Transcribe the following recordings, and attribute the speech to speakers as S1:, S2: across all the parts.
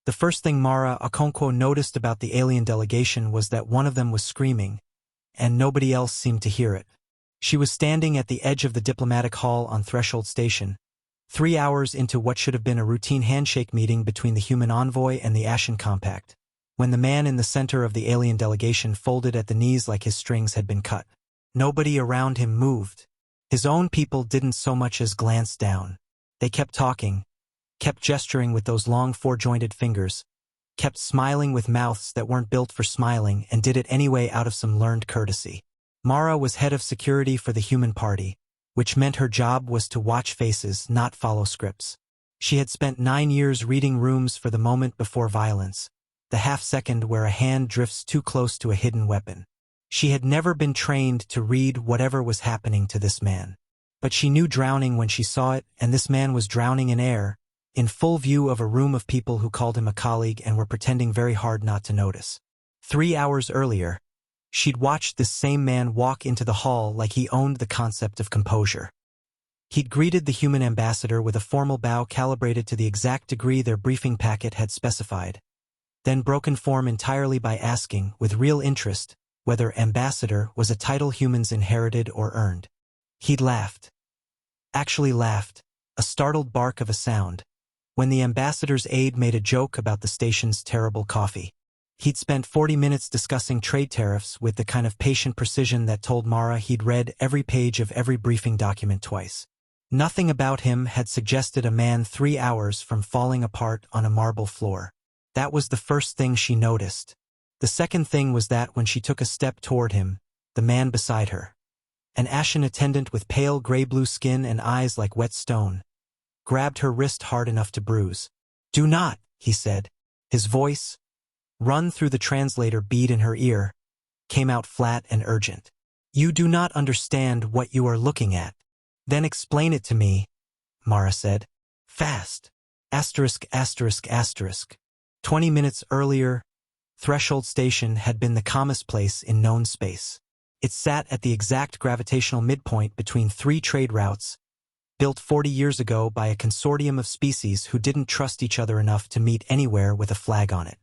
S1: The first thing Mara Okonkwo noticed about the alien delegation was that one of them was screaming, and nobody else seemed to hear it. She was standing at the edge of the diplomatic hall on Threshold Station, 3 hours into what should have been a routine handshake meeting between the human envoy and the Ashen Compact, when the man in the center of the alien delegation folded at the knees like his strings had been cut. Nobody around him moved. His own people didn't so much as glance down. They kept talking, kept gesturing with those long four-jointed fingers, kept smiling with mouths that weren't built for smiling, and did it anyway out of some learned courtesy. Mara was head of security for the Human Party, which meant her job was to watch faces, not follow scripts. She had spent 9 years reading rooms for the moment before violence, the half-second where a hand drifts too close to a hidden weapon. She had never been trained to read whatever was happening to this man. But she knew drowning when she saw it, and this man was drowning in air, in full view of a room of people who called him a colleague and were pretending very hard not to notice. 3 hours earlier, she'd watched this same man walk into the hall like he owned the concept of composure. He'd greeted the human ambassador with a formal bow calibrated to the exact degree their briefing packet had specified, then broken form entirely by asking, with real interest, whether ambassador was a title humans inherited or earned. He'd laughed. Actually laughed, a startled bark of a sound, when the ambassador's aide made a joke about the station's terrible coffee. He'd spent 40 minutes discussing trade tariffs with the kind of patient precision that told Mara he'd read every page of every briefing document twice. Nothing about him had suggested a man 3 hours from falling apart on a marble floor. That was the first thing she noticed. The second thing was that when she took a step toward him, the man beside her, an ashen attendant with pale gray-blue skin and eyes like wet stone, grabbed her wrist hard enough to bruise. "Do not," he said. His voice, run through the translator bead in her ear, came out flat and urgent. "You do not understand what you are looking at." "Then explain it to me," Mara said. "Fast." *****. 20 minutes earlier, Threshold Station had been the calmest place in known space. It sat at the exact gravitational midpoint between 3 trade routes, built 40 years ago by a consortium of species who didn't trust each other enough to meet anywhere with a flag on it.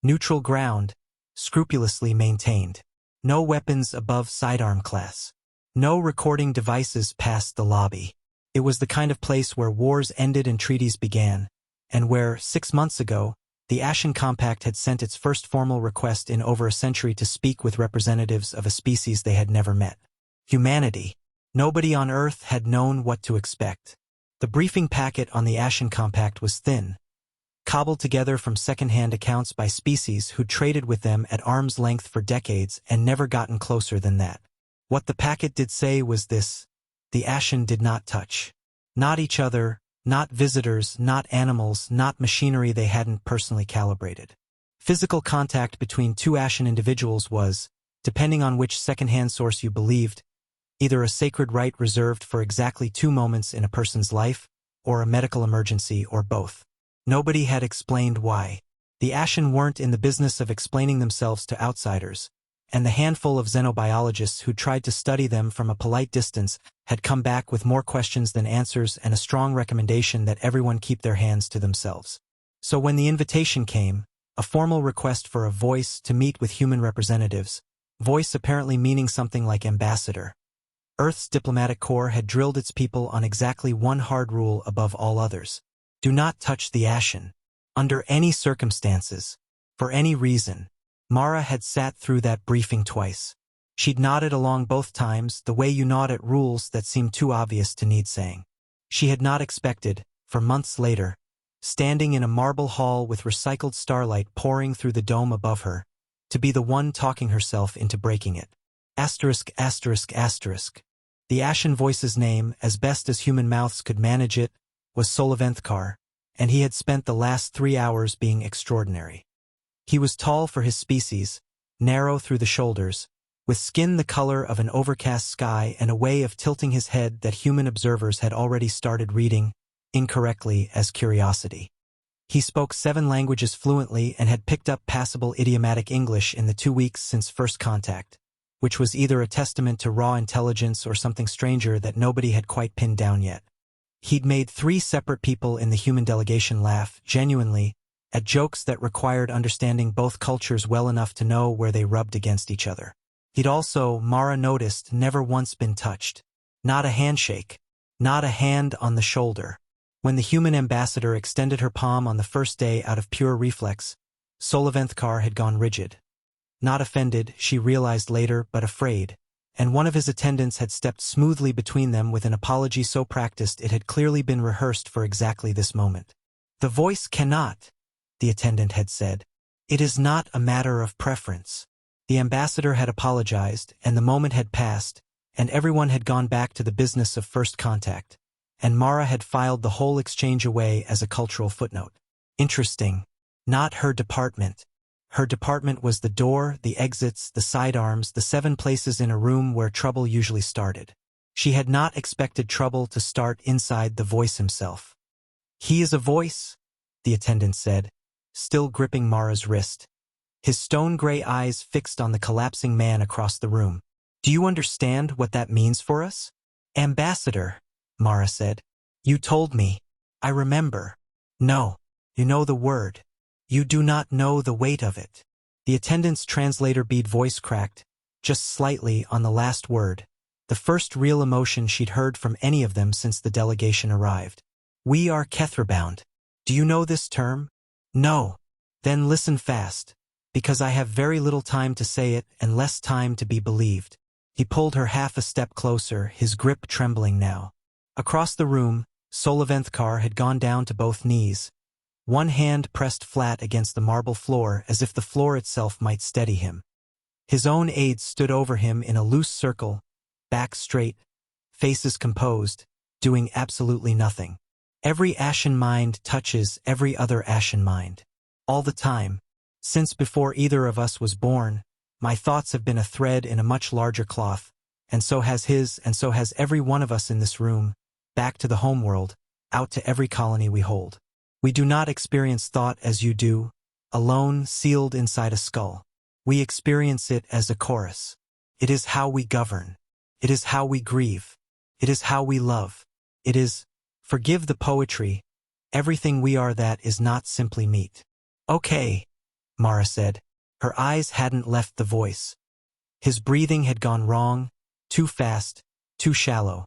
S1: Neutral ground, scrupulously maintained. No weapons above sidearm class. No recording devices past the lobby. It was the kind of place where wars ended and treaties began, and where, 6 months ago, the Ashen Compact had sent its first formal request in over a century to speak with representatives of a species they had never met. Humanity. Nobody on Earth had known what to expect. The briefing packet on the Ashen Compact was thin, cobbled together from second-hand accounts by species who'd traded with them at arm's length for decades and never gotten closer than that. What the packet did say was this: the Ashen did not touch. Not each other, not visitors, not animals, not machinery they hadn't personally calibrated. Physical contact between 2 Ashen individuals was, depending on which second-hand source you believed, either a sacred right reserved for exactly 2 moments in a person's life, or a medical emergency, or both. Nobody had explained why. The Ashen weren't in the business of explaining themselves to outsiders, and the handful of xenobiologists who tried to study them from a polite distance had come back with more questions than answers and a strong recommendation that everyone keep their hands to themselves. So when the invitation came, a formal request for a voice to meet with human representatives, voice apparently meaning something like ambassador, Earth's diplomatic corps had drilled its people on exactly one hard rule above all others: do not touch the Ashen. Under any circumstances, for any reason. Mara had sat through that briefing twice. She'd nodded along both times, the way you nod at rules that seem too obvious to need saying. She had not expected, for months later, standing in a marble hall with recycled starlight pouring through the dome above her, to be the one talking herself into breaking it. *****. The Ashen voice's name, as best as human mouths could manage it, was Soloventhkar, and he had spent the last 3 hours being extraordinary. He was tall for his species, narrow through the shoulders, with skin the color of an overcast sky and a way of tilting his head that human observers had already started reading, incorrectly, as curiosity. He spoke 7 languages fluently and had picked up passable idiomatic English in the 2 weeks since first contact, which was either a testament to raw intelligence or something stranger that nobody had quite pinned down yet. He'd made 3 separate people in the human delegation laugh, genuinely, at jokes that required understanding both cultures well enough to know where they rubbed against each other. He'd also, Mara noticed, never once been touched. Not a handshake. Not a hand on the shoulder. When the human ambassador extended her palm on the first day out of pure reflex, Soloventhkar had gone rigid. Not offended, she realized later, but afraid, and one of his attendants had stepped smoothly between them with an apology so practiced it had clearly been rehearsed for exactly this moment. "The voice cannot," the attendant had said. "It is not a matter of preference." The ambassador had apologized, and the moment had passed, and everyone had gone back to the business of first contact, and Mara had filed the whole exchange away as a cultural footnote. Interesting. Not her department. Her department was the door, the exits, the sidearms, the 7 places in a room where trouble usually started. She had not expected trouble to start inside the voice himself. "He is a voice," the attendant said, still gripping Mara's wrist, his stone-gray eyes fixed on the collapsing man across the room. "Do you understand what that means for us?" "Ambassador," Mara said. "You told me. I remember." "No. You know the word. You do not know the weight of it." The attendant's translator bead voice cracked, just slightly on the last word, the first real emotion she'd heard from any of them since the delegation arrived. "We are Kethrabound. Do you know this term?" "No." "Then listen fast, because I have very little time to say it and less time to be believed." He pulled her half a step closer, his grip trembling now. Across the room, Soloventhkar had gone down to both knees, one hand pressed flat against the marble floor as if the floor itself might steady him. His own aides stood over him in a loose circle, back straight, faces composed, doing absolutely nothing. Every ashen mind touches every other ashen mind. All the time, since before either of us was born, my thoughts have been a thread in a much larger cloth, and so has his, and so has every one of us in this room, back to the homeworld, out to every colony we hold. We do not experience thought as you do, alone, sealed inside a skull. We experience it as a chorus. It is how we govern. It is how we grieve. It is how we love. It is, forgive the poetry, everything we are that is not simply meat. "Okay," Mara said. Her eyes hadn't left the voice. His breathing had gone wrong, too fast, too shallow.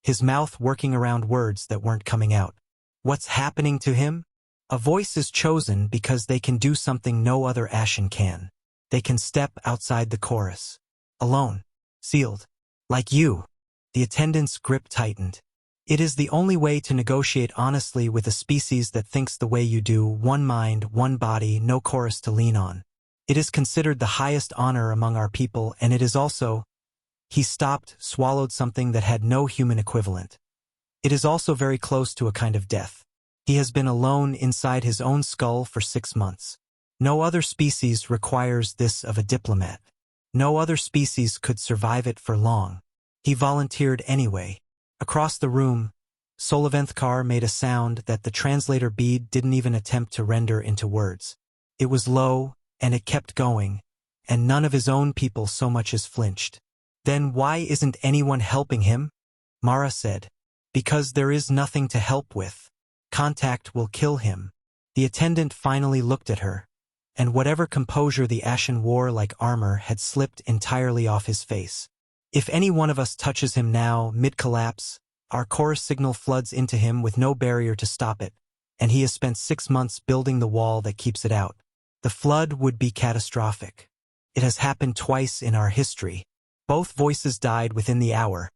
S1: His mouth working around words that weren't coming out. What's happening to him? A voice is chosen because they can do something no other ashen can. They can step outside the chorus. Alone. Sealed. Like you. The attendant's grip tightened. It is the only way to negotiate honestly with a species that thinks the way you do, one mind, one body, no chorus to lean on. It is considered the highest honor among our people, and it is also— He stopped, swallowed something that had no human equivalent. It is also very close to a kind of death. He has been alone inside his own skull for 6 months. No other species requires this of a diplomat. No other species could survive it for long. He volunteered anyway. Across the room, Soloventhkar made a sound that the translator bead didn't even attempt to render into words. It was low, and it kept going, and none of his own people so much as flinched. "Then why isn't anyone helping him?" Mara said. "Because there is nothing to help with. Contact will kill him." The attendant finally looked at her, and whatever composure the ashen wore like armor had slipped entirely off his face. "If any one of us touches him now, mid-collapse, our chorus signal floods into him with no barrier to stop it, and he has spent 6 months building the wall that keeps it out. The flood would be catastrophic. It has happened twice in our history." Both voices died within the hour,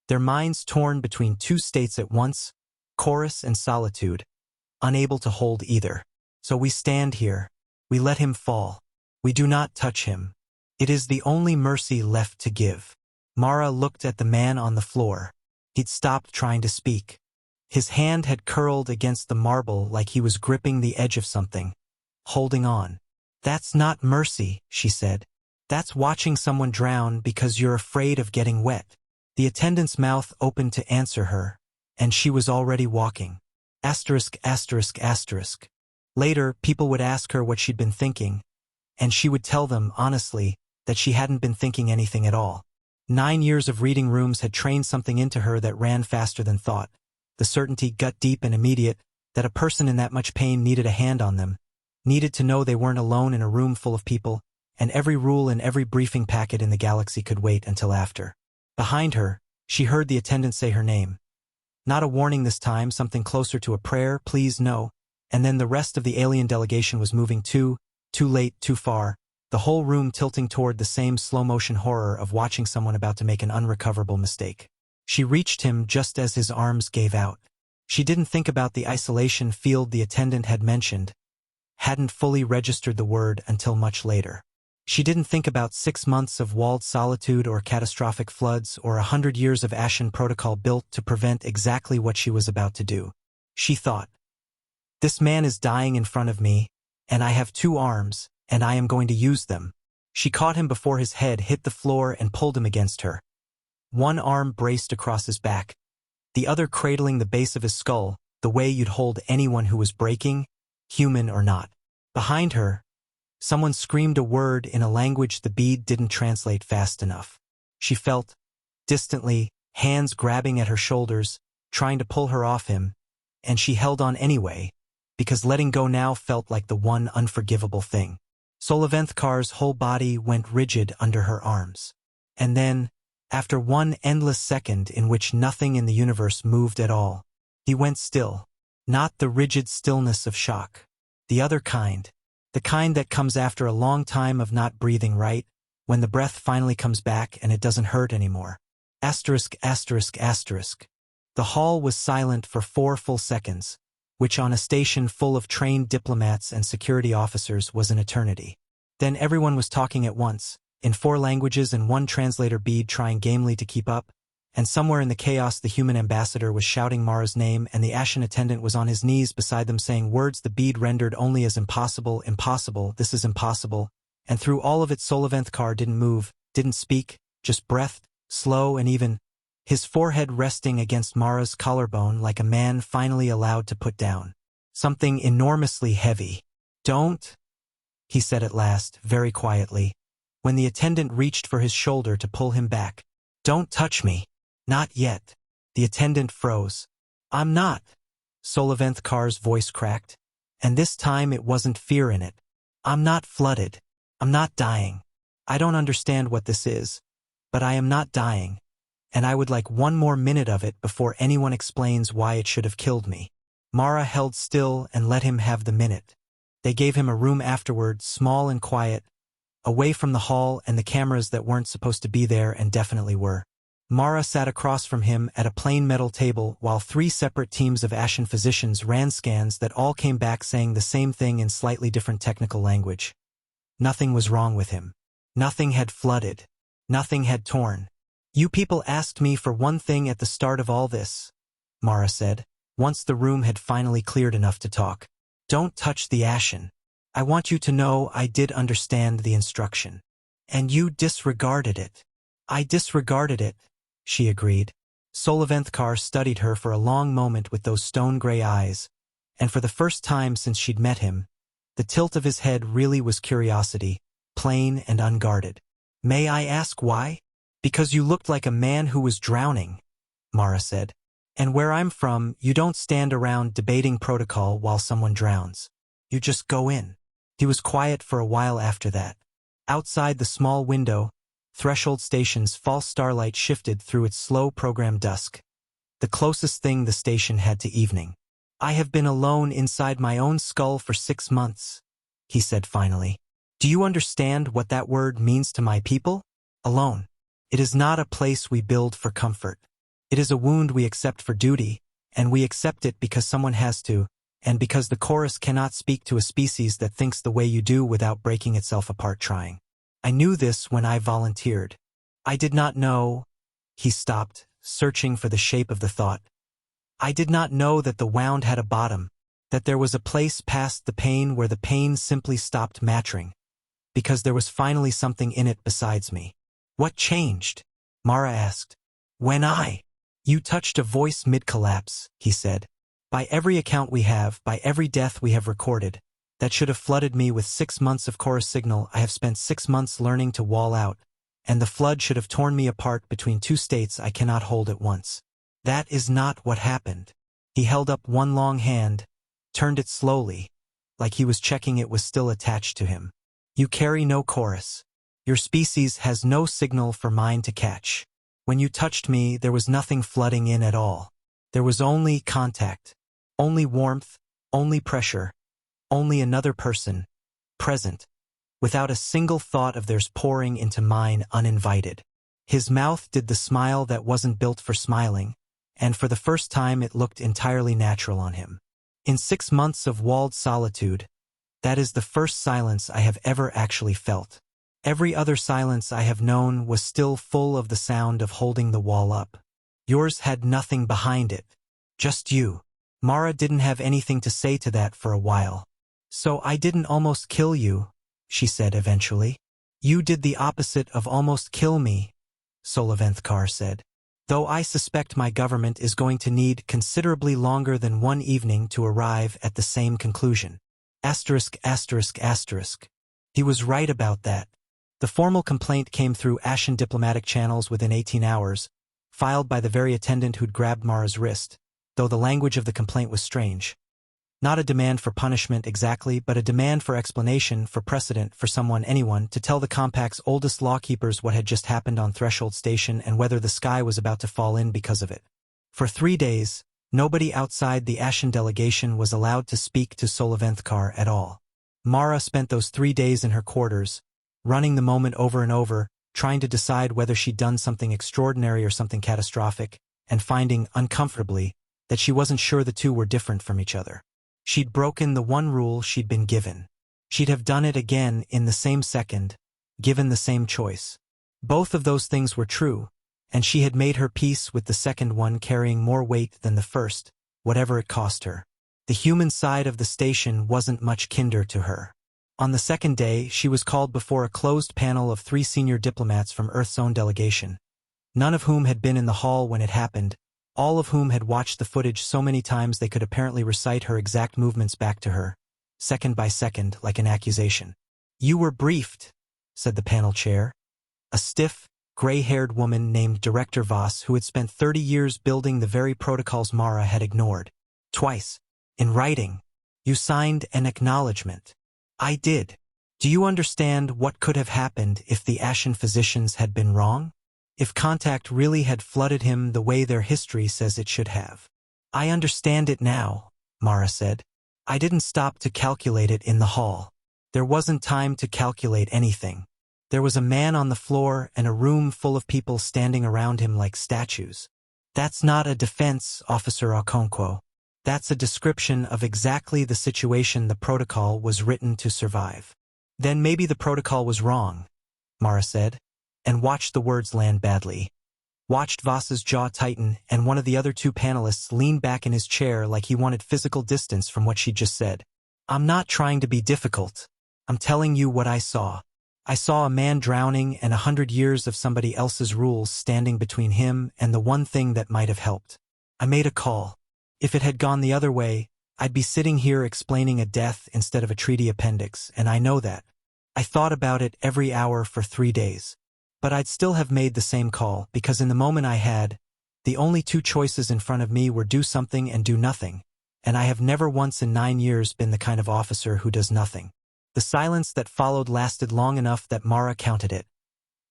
S1: their minds torn between 2 states at once, chorus and solitude, unable to hold either. "So we stand here. We let him fall. We do not touch him. It is the only mercy left to give." Mara looked at the man on the floor. He'd stopped trying to speak. His hand had curled against the marble like he was gripping the edge of something, holding on. "That's not mercy," she said. "That's watching someone drown because you're afraid of getting wet." The attendant's mouth opened to answer her, and she was already walking. Asterisk, asterisk, asterisk. Later, people would ask her what she'd been thinking, and she would tell them, honestly, that she hadn't been thinking anything at all. 9 years of reading rooms had trained something into her that ran faster than thought. The certainty, gut deep and immediate, that a person in that much pain needed a hand on them, needed to know they weren't alone in a room full of people, and every rule in every briefing packet in the galaxy could wait until after. Behind her, she heard the attendant say her name. Not a warning this time, something closer to a prayer, please no, and then the rest of the alien delegation was moving too late, too far, the whole room tilting toward the same slow-motion horror of watching someone about to make an unrecoverable mistake. She reached him just as his arms gave out. She didn't think about the isolation field the attendant had mentioned, hadn't fully registered the word until much later. She didn't think about 6 months of walled solitude or catastrophic floods or 100 years of Ashen protocol built to prevent exactly what she was about to do. She thought, this man is dying in front of me, and I have 2 arms, and I am going to use them. She caught him before his head hit the floor and pulled him against her. One arm braced across his back, the other cradling the base of his skull, the way you'd hold anyone who was breaking, human or not. Behind her, someone screamed a word in a language the bead didn't translate fast enough. She felt, distantly, hands grabbing at her shoulders, trying to pull her off him, and she held on anyway, because letting go now felt like the one unforgivable thing. Soloventhkar's whole body went rigid under her arms. And then, after one endless second in which nothing in the universe moved at all, he went still. Not the rigid stillness of shock. The other kind. The kind that comes after a long time of not breathing right, when the breath finally comes back and it doesn't hurt anymore. Asterisk, asterisk, asterisk. The hall was silent for 4 full seconds, which on a station full of trained diplomats and security officers was an eternity. Then everyone was talking at once, in 4 languages and one translator bead trying gamely to keep up, and somewhere in the chaos the human ambassador was shouting Mara's name and the Ashen attendant was on his knees beside them saying words the bead rendered only as impossible, impossible, this is impossible, and through all of it Soloventhkar didn't move, didn't speak, just breathed, slow and even, his forehead resting against Mara's collarbone like a man finally allowed to put down something enormously heavy. Don't, he said at last, very quietly, when the attendant reached for his shoulder to pull him back. Don't touch me. Not yet. The attendant froze. I'm not. Soloventhkar's voice cracked. And this time it wasn't fear in it. I'm not flooded. I'm not dying. I don't understand what this is, but I am not dying. And I would like 1 more minute of it before anyone explains why it should have killed me. Mara held still and let him have the minute. They gave him a room afterward, small and quiet, away from the hall and the cameras that weren't supposed to be there and definitely were. Mara sat across from him at a plain metal table while 3 separate teams of Ashen physicians ran scans that all came back saying the same thing in slightly different technical language. Nothing was wrong with him. Nothing had flooded. Nothing had torn. You people asked me for one thing at the start of all this, Mara said, once the room had finally cleared enough to talk. Don't touch the Ashen. I want you to know I did understand the instruction. And you disregarded it. I disregarded it, she agreed. Soloventhkar studied her for a long moment with those stone-gray eyes, and for the first time since she'd met him, the tilt of his head really was curiosity, plain and unguarded. May I ask why? Because you looked like a man who was drowning, Mara said. And where I'm from, you don't stand around debating protocol while someone drowns. You just go in. He was quiet for a while after that. Outside the small window, Threshold Station's false starlight shifted through its slow programmed dusk, the closest thing the station had to evening. I have been alone inside my own skull for 6 months, he said finally. Do you understand what that word means to my people? Alone. It is not a place we build for comfort. It is a wound we accept for duty, and we accept it because someone has to, and because the chorus cannot speak to a species that thinks the way you do without breaking itself apart trying. I knew this when I volunteered. I did not know. He stopped, searching for the shape of the thought. I did not know that the wound had a bottom, that there was a place past the pain where the pain simply stopped mattering, because there was finally something in it besides me. What changed? Mara asked. When You touched a voice mid-collapse, he said. By every account we have, by every death we have recorded, that should have flooded me with 6 months of chorus signal. I have spent 6 months learning to wall out, and the flood should have torn me apart between 2 states I cannot hold at once. That is not what happened. He held up one long hand, turned it slowly, like he was checking it was still attached to him. You carry no chorus. Your species has no signal for mine to catch. When you touched me, there was nothing flooding in at all. There was only contact, only warmth, only pressure, only another person, present, without a single thought of theirs pouring into mine uninvited. His mouth did the smile that wasn't built for smiling, and for the first time it looked entirely natural on him. In 6 months of walled solitude, that is the first silence I have ever actually felt. Every other silence I have known was still full of the sound of holding the wall up. Yours had nothing behind it. Just you. Mara didn't have anything to say to that for a while. So I didn't almost kill you, she said eventually. You did the opposite of almost kill me, Soloventhkar said. Though I suspect my government is going to need considerably longer than one evening to arrive at the same conclusion. Asterisk, asterisk, asterisk. He was right about that. The formal complaint came through Ashen diplomatic channels within 18 hours, filed by the very attendant who'd grabbed Mara's wrist, though the language of the complaint was strange. Not a demand for punishment exactly, but a demand for explanation, for precedent, for anyone, to tell the Compact's oldest lawkeepers what had just happened on Threshold Station and whether the sky was about to fall in because of it. For 3 days, nobody outside the Ashen delegation was allowed to speak to Soloventhkar at all. Mara spent those 3 days in her quarters, running the moment over and over, trying to decide whether she'd done something extraordinary or something catastrophic, and finding, uncomfortably, that she wasn't sure the two were different from each other. She'd broken the one rule she'd been given. She'd have done it again in the same second, given the same choice. Both of those things were true, and she had made her peace with the second one carrying more weight than the first, whatever it cost her. The human side of the station wasn't much kinder to her. On the second day, she was called before a closed panel of 3 senior diplomats from Earth's own delegation, none of whom had been in the hall when it happened, all of whom had watched the footage so many times they could apparently recite her exact movements back to her, second by second, like an accusation. You were briefed, said the panel chair. A stiff, gray-haired woman named Director Voss who had spent 30 years building the very protocols Mara had ignored. Twice. In writing. You signed an acknowledgement. I did. Do you understand what could have happened if the Ashen physicians had been wrong? If contact really had flooded him the way their history says it should have? I understand it now, Mara said. I didn't stop to calculate it in the hall. There wasn't time to calculate anything. There was a man on the floor and a room full of people standing around him like statues. That's not a defense, Officer Okonkwo. That's a description of exactly the situation the protocol was written to survive. Then maybe the protocol was wrong, Mara said, and watched the words land badly. Watched Voss's jaw tighten, and one of the other 2 panelists lean back in his chair like he wanted physical distance from what she'd just said. I'm not trying to be difficult. I'm telling you what I saw. I saw a man drowning and 100 years of somebody else's rules standing between him and the one thing that might have helped. I made a call. If it had gone the other way, I'd be sitting here explaining a death instead of a treaty appendix, and I know that. I thought about it every hour for 3 days. But I'd still have made the same call, because in the moment I had, the only 2 choices in front of me were do something and do nothing, and I have never once in 9 years been the kind of officer who does nothing. The silence that followed lasted long enough that Mara counted it.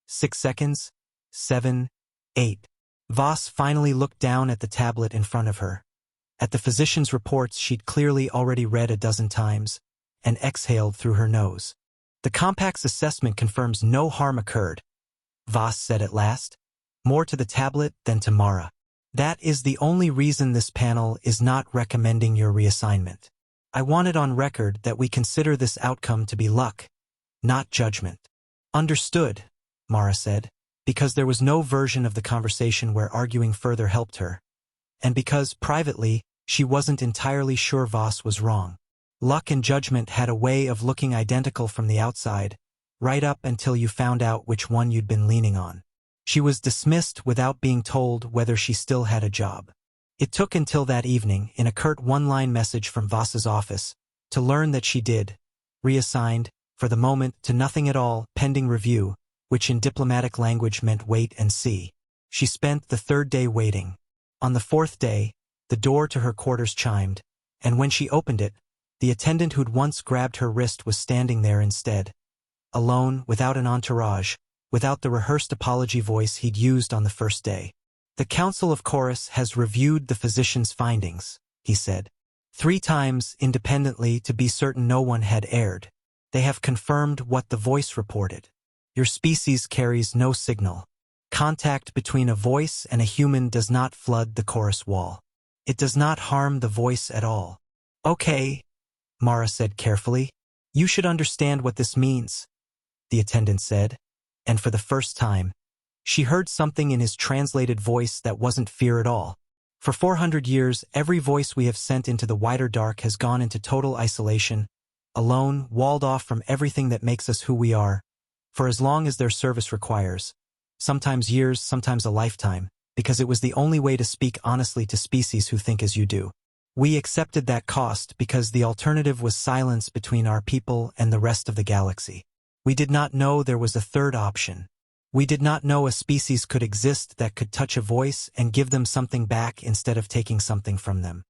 S1: 6 seconds, 7, 8. Voss finally looked down at the tablet in front of her. At the physician's reports she'd clearly already read a dozen times, and exhaled through her nose. The Compact's assessment confirms no harm occurred, Voss said at last, more to the tablet than to Mara. That is the only reason this panel is not recommending your reassignment. I want it on record that we consider this outcome to be luck, not judgment. Understood, Mara said, because there was no version of the conversation where arguing further helped her, and because, privately, she wasn't entirely sure Voss was wrong. Luck and judgment had a way of looking identical from the outside, right up until you found out which one you'd been leaning on. She was dismissed without being told whether she still had a job. It took until that evening, in a curt one-line message from Voss's office, to learn that she did, reassigned, for the moment, to nothing at all, pending review, which in diplomatic language meant wait and see. She spent the 3rd day waiting. On the 4th day, the door to her quarters chimed, and when she opened it, the attendant who'd once grabbed her wrist was standing there instead. Alone, without an entourage, without the rehearsed apology voice he'd used on the first day. "The Council of Chorus has reviewed the physician's findings," he said. 3 times independently to be certain no one had erred. "They have confirmed what the voice reported. Your species carries no signal. Contact between a voice and a human does not flood the chorus wall. It does not harm the voice at all." "Okay," Mara said carefully. "You should understand what this means," the attendant said, and for the first time, she heard something in his translated voice that wasn't fear at all. "For 400 years, every voice we have sent into the wider dark has gone into total isolation, alone, walled off from everything that makes us who we are, for as long as their service requires, sometimes years, sometimes a lifetime, because it was the only way to speak honestly to species who think as you do. We accepted that cost because the alternative was silence between our people and the rest of the galaxy. We did not know there was a third option. We did not know a species could exist that could touch a voice and give them something back instead of taking something from them."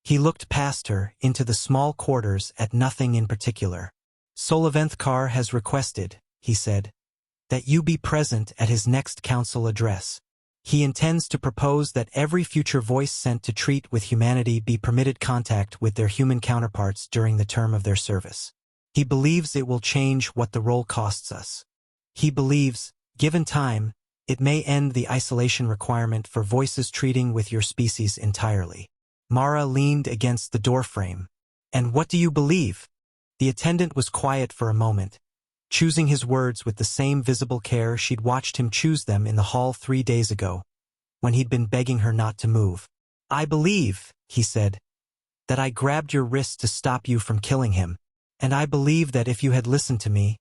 S1: He looked past her, into the small quarters, at nothing in particular. "Soloventhkar has requested," he said, "that you be present at his next council address. He intends to propose that every future voice sent to treat with humanity be permitted contact with their human counterparts during the term of their service. He believes it will change what the role costs us. He believes, given time, it may end the isolation requirement for voices treating with your species entirely." Mara leaned against the doorframe. "And what do you believe?" The attendant was quiet for a moment, choosing his words with the same visible care she'd watched him choose them in the hall 3 days ago, when he'd been begging her not to move. "I believe," he said, "that I grabbed your wrist to stop you from killing him, and I believe that if you had listened to me,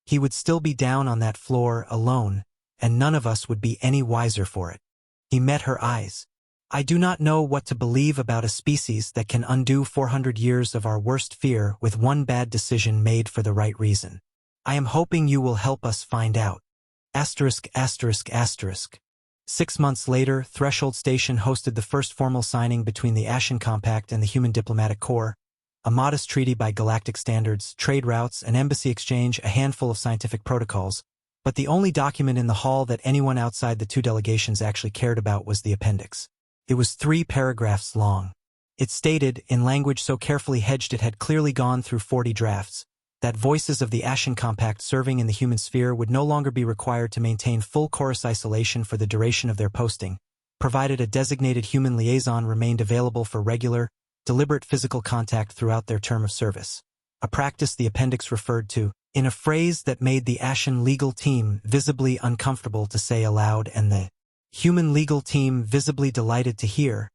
S1: he would still be down on that floor alone, and none of us would be any wiser for it." He met her eyes. "I do not know what to believe about a species that can undo 400 years of our worst fear with one bad decision made for the right reason. I am hoping you will help us find out." *****. 6 months later, Threshold Station hosted the first formal signing between the Ashen Compact and the Human Diplomatic Corps, a modest treaty by galactic standards, trade routes, an embassy exchange, a handful of scientific protocols, but the only document in the hall that anyone outside the 2 delegations actually cared about was the appendix. It was 3 paragraphs long. It stated, in language so carefully hedged it had clearly gone through 40 drafts, that voices of the Ashen Compact serving in the human sphere would no longer be required to maintain full chorus isolation for the duration of their posting, provided a designated human liaison remained available for regular, deliberate physical contact throughout their term of service, a practice the appendix referred to, in a phrase that made the Ashen legal team visibly uncomfortable to say aloud and the human legal team visibly delighted to hear,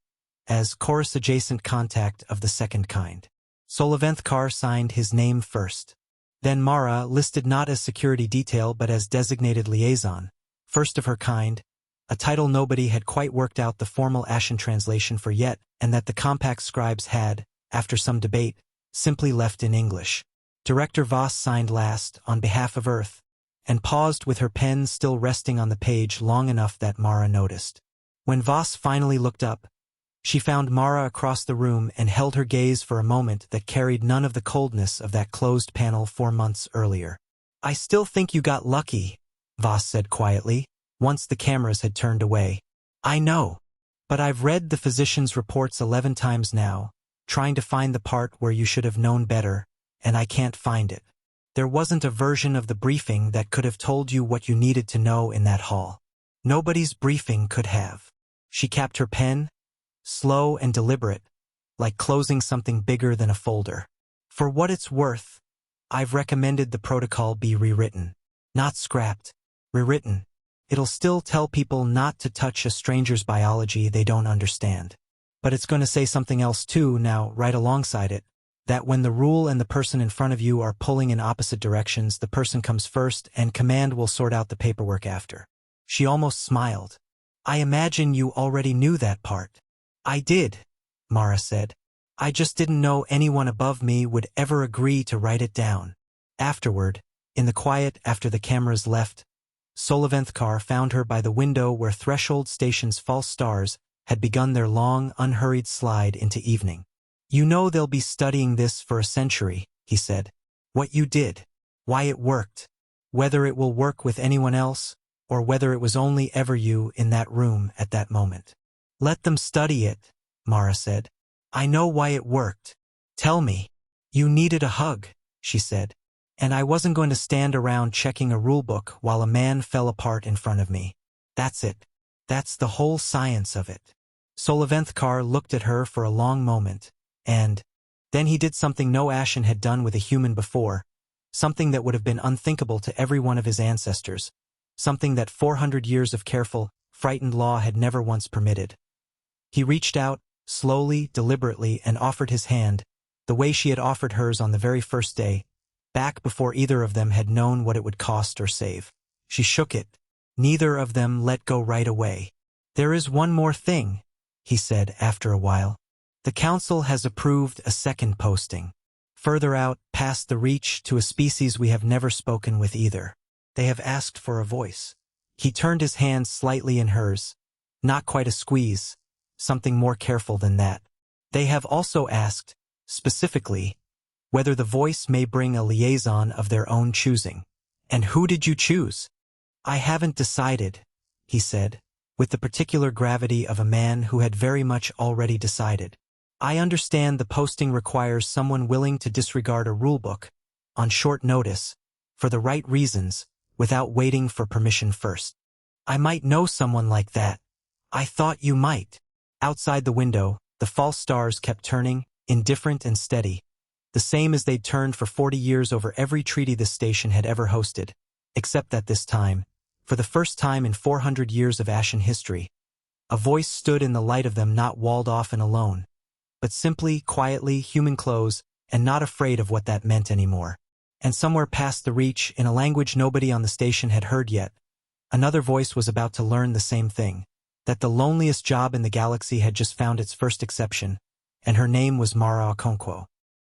S1: as chorus-adjacent contact of the second kind. Soloventhkar signed his name first. Then Mara, listed not as security detail but as designated liaison, first of her kind, a title nobody had quite worked out the formal Ashen translation for yet, and that the compact scribes had, after some debate, simply left in English. Director Voss signed last, on behalf of Earth, and paused with her pen still resting on the page long enough that Mara noticed. When Voss finally looked up, she found Mara across the room and held her gaze for a moment that carried none of the coldness of that closed panel 4 months earlier. "I still think you got lucky," Voss said quietly, once the cameras had turned away. "I know. But I've read the physician's reports 11 times now, trying to find the part where you should have known better, and I can't find it. There wasn't a version of the briefing that could have told you what you needed to know in that hall. Nobody's briefing could have." She capped her pen, slow and deliberate, like closing something bigger than a folder. "For what it's worth, I've recommended the protocol be rewritten. Not scrapped. Rewritten. It'll still tell people not to touch a stranger's biology they don't understand. But it's going to say something else too now, right alongside it, that when the rule and the person in front of you are pulling in opposite directions, the person comes first and command will sort out the paperwork after." She almost smiled. "I imagine you already knew that part." "I did," Mara said. "I just didn't know anyone above me would ever agree to write it down." Afterward, in the quiet after the cameras left, Soloventhkar found her by the window where Threshold Station's false stars had begun their long, unhurried slide into evening. You know they'll be studying this for a century, he said. What you did. Why it worked. Whether it will work with anyone else, or whether it was only ever you in that room at that moment. Let them study it, Mara said. I know why it worked. Tell me. You needed a hug, she said. And I wasn't going to stand around checking a rulebook while a man fell apart in front of me. That's it. That's the whole science of it. Soloventhkar looked at her for a long moment, and then he did something no Ashen had done with a human before, something that would have been unthinkable to every one of his ancestors, something that 400 years of careful, frightened law had never once permitted. He reached out, slowly, deliberately, and offered his hand, the way she had offered hers on the very first day, back before either of them had known what it would cost or save. She shook it. Neither of them let go right away. There is one more thing, he said after a while. The council has approved a second posting. Further out, past the reach to a species we have never spoken with either. They have asked for a voice. He turned his hand slightly in hers. Not quite a squeeze. Something more careful than that. They have also asked, specifically, whether the voice may bring a liaison of their own choosing. And who did you choose? I haven't decided, he said, with the particular gravity of a man who had very much already decided. I understand the posting requires someone willing to disregard a rulebook, on short notice, for the right reasons, without waiting for permission first. I might know someone like that. I thought you might. Outside the window, the false stars kept turning, indifferent and steady, the same as they'd turned for 40 years over every treaty this station had ever hosted, except that this time, for the first time in 400 years of Ashen history, a voice stood in the light of them, not walled off and alone, but simply, quietly, human clothes, and not afraid of what that meant anymore. And somewhere past the reach, in a language nobody on the station had heard yet, another voice was about to learn the same thing, that the loneliest job in the galaxy had just found its first exception, and her name was Mara Okonkwo.